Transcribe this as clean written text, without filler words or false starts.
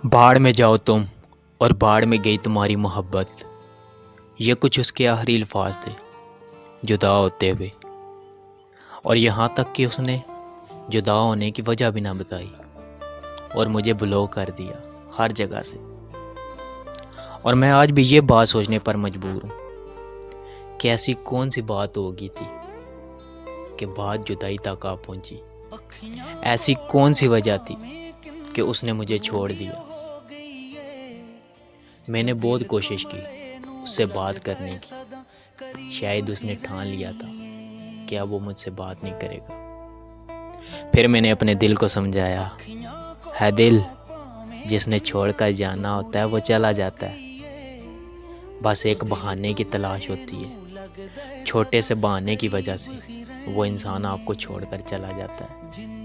बाढ़ में जाओ तुम और बाढ़ में गई तुम्हारी मोहब्बत। ये कुछ उसके आखिरी अल्फाज थे जुदा होते हुए, और यहाँ तक कि उसने जुदा होने की वजह भी ना बताई और मुझे ब्लॉक कर दिया हर जगह से। और मैं आज भी ये बात सोचने पर मजबूर हूँ कि ऐसी कौन सी बात होगी थी कि बात जुदाई तक आ पहुंची। ऐसी कौन सी वजह थी कि उसने मुझे छोड़ दिया। मैंने बहुत कोशिश की उससे बात करने की, शायद उसने ठान लिया था कि अब वो मुझसे बात नहीं करेगा। फिर मैंने अपने दिल को समझाया, है दिल, जिसने छोड़कर जाना होता है वो चला जाता है। बस एक बहाने की तलाश होती है, छोटे से बहाने की वजह से वो इंसान आपको छोड़कर चला जाता है।